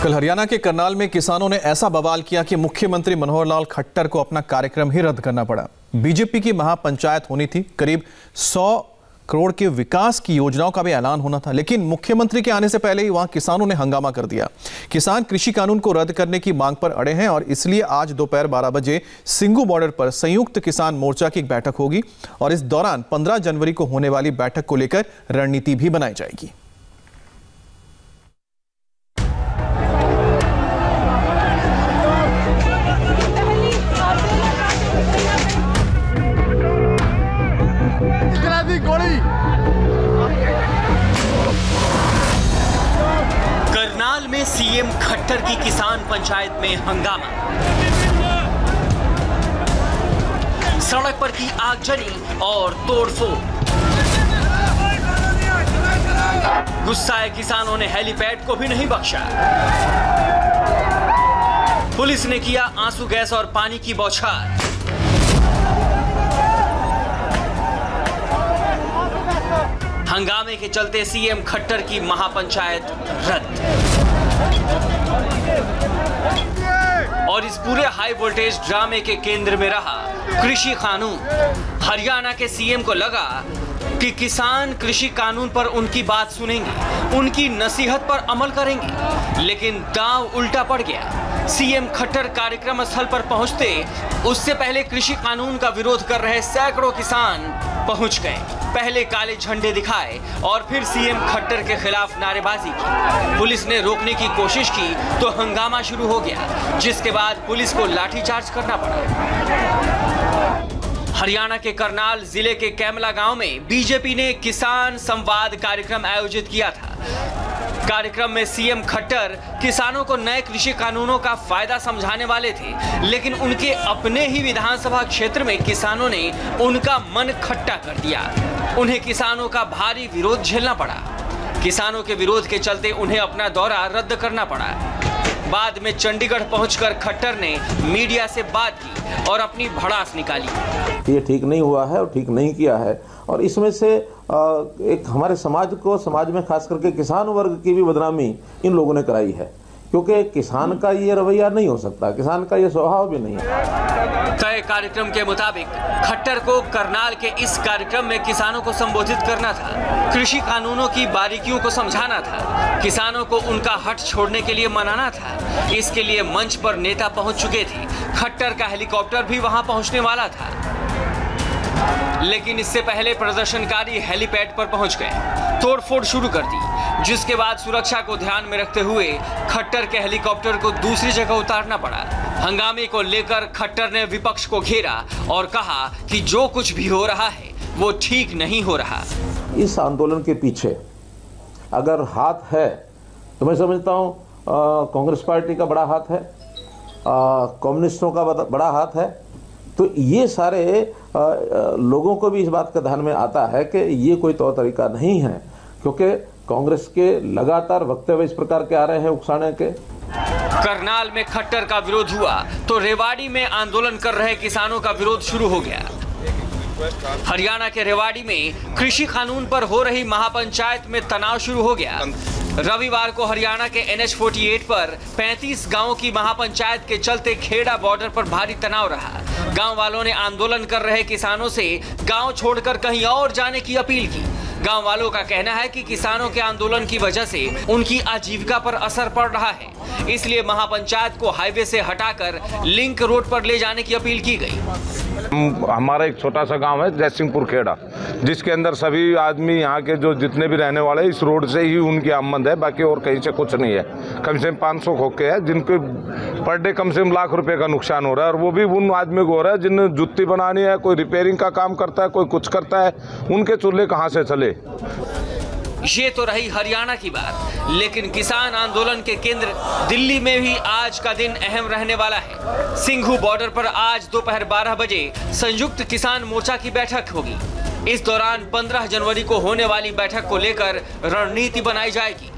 कल हरियाणा के करनाल में किसानों ने ऐसा बवाल किया कि मुख्यमंत्री मनोहर लाल खट्टर को अपना कार्यक्रम ही रद्द करना पड़ा। बीजेपी की महापंचायत होनी थी, करीब 100 करोड़ के विकास की योजनाओं का भी ऐलान होना था, लेकिन मुख्यमंत्री के आने से पहले ही वहां किसानों ने हंगामा कर दिया। किसान कृषि कानून को रद्द करने की मांग पर अड़े हैं और इसलिए आज दोपहर 12 बजे सिंघू बॉर्डर पर संयुक्त किसान मोर्चा की एक बैठक होगी और इस दौरान 15 जनवरी को होने वाली बैठक को लेकर रणनीति भी बनाई जाएगी। करनाल में सीएम खट्टर की किसान पंचायत में हंगामा, सड़क पर की आगजनी और तोड़फोड़। गुस्साए किसानों ने हेलीपैड को भी नहीं बख्शा। पुलिस ने किया आंसू गैस और पानी की बौछार। हंगामे के चलते सीएम खट्टर की महापंचायत रद्द और इस पूरे हाई वोल्टेज ड्रामे के केंद्र में रहा कृषि कानून। हरियाणा के सीएम को लगा कि किसान कृषि कानून पर उनकी बात सुनेंगे, उनकी नसीहत पर अमल करेंगे, लेकिन दांव उल्टा पड़ गया। सीएम खट्टर कार्यक्रम स्थल पर पहुंचते उससे पहले कृषि कानून का विरोध कर रहे सैकड़ों किसान पहुंच गए। पहले काले झंडे दिखाए और फिर सीएम खट्टर के खिलाफ नारेबाजी की। पुलिस ने रोकने की कोशिश की तो हंगामा शुरू हो गया, जिसके बाद पुलिस को लाठीचार्ज करना पड़ा। हरियाणा के करनाल जिले के कैमला गांव में बीजेपी ने किसान संवाद कार्यक्रम आयोजित किया था। कार्यक्रम में सीएम खट्टर किसानों को नए कृषि कानूनों का फायदा समझाने वाले थे, लेकिन उनके अपने ही विधानसभा क्षेत्र में किसानों ने उनका मन खट्टा कर दिया। उन्हें किसानों का भारी विरोध झेलना पड़ा। किसानों के विरोध के चलते उन्हें अपना दौरा रद्द करना पड़ा। बाद में चंडीगढ़ पहुंचकर खट्टर ने मीडिया से बात की और अपनी भड़ास निकाली। ये ठीक नहीं हुआ है और ठीक नहीं किया है और इसमें से एक हमारे समाज में खास करके किसान वर्ग की भी बदनामी इन लोगों ने कराई है, क्योंकि किसान का ये रवैया नहीं हो सकता, किसान का ये स्वभाव भी नहीं है। तय कार्यक्रम के मुताबिक खट्टर को करनाल के इस कार्यक्रम में किसानों को संबोधित करना था, कृषि कानूनों की बारीकियों को समझाना था, किसानों को उनका हट छोड़ने के लिए मनाना था। इसके लिए मंच पर नेता पहुंच चुके थे। खट्टर का हेलीकॉप्टर भी वहां पहुंचने वाला था, लेकिन इससे पहले प्रदर्शनकारी हेलीपैड पर पहुंच गए, तोड़फोड़ शुरू कर दी, जिसके बाद सुरक्षा को ध्यान में रखते हुए खट्टर के हेलीकॉप्टर को दूसरी जगह उतारना पड़ा। हंगामे को लेकर खट्टर ने विपक्ष को घेरा और कहा कि जो कुछ भी हो रहा है वो ठीक नहीं हो रहा। इस आंदोलन के पीछे अगर हाथ है तो मैं समझता हूँ कांग्रेस पार्टी का बड़ा हाथ है, कम्युनिस्टों का बड़ा हाथ है। तो ये सारे लोगों को भी इस बात का ध्यान में आता है कि ये कोई तौर तरीका नहीं है, क्योंकि कांग्रेस के लगातार वक्तव्य इस प्रकार के आ रहे हैं उकसाने के। करनाल में खट्टर का विरोध हुआ तो रेवाड़ी में आंदोलन कर रहे किसानों का विरोध शुरू हो गया। हरियाणा के रेवाड़ी में कृषि कानून पर हो रही महापंचायत में तनाव शुरू हो गया। रविवार को हरियाणा के NH-48 पर 35 गांवों की महापंचायत के चलते खेड़ा बॉर्डर पर भारी तनाव रहा। गांव वालों ने आंदोलन कर रहे किसानों से गांव छोड़कर कहीं और जाने की अपील की। गांव वालों का कहना है कि किसानों के आंदोलन की वजह से उनकी आजीविका पर असर पड़ रहा है, इसलिए महापंचायत को हाईवे से हटाकर लिंक रोड पर ले जाने की अपील की गई। हमारा एक छोटा सा गांव है जयसिंहपुर खेड़ा, जिसके अंदर सभी आदमी यहाँ के जो जितने भी रहने वाले इस रोड से ही उनकी आमद है, बाकी और कहीं से कुछ नहीं है। कम से कम 500 खोखे हैं जिनके पर डे कम से कम लाख रुपए का नुकसान हो रहा है, और वो भी उन आदमी को हो रहा है जिन्हें जुत्ती बनानी है, कोई रिपेयरिंग का काम करता है, कोई कुछ करता है। उनके चूल्हे कहाँ से चले। ये तो रही हरियाणा की बात, लेकिन किसान आंदोलन के केंद्र दिल्ली में भी आज का दिन अहम रहने वाला है। सिंघू बॉर्डर पर आज दोपहर 12 बजे संयुक्त किसान मोर्चा की बैठक होगी। इस दौरान 15 जनवरी को होने वाली बैठक को लेकर रणनीति बनाई जाएगी।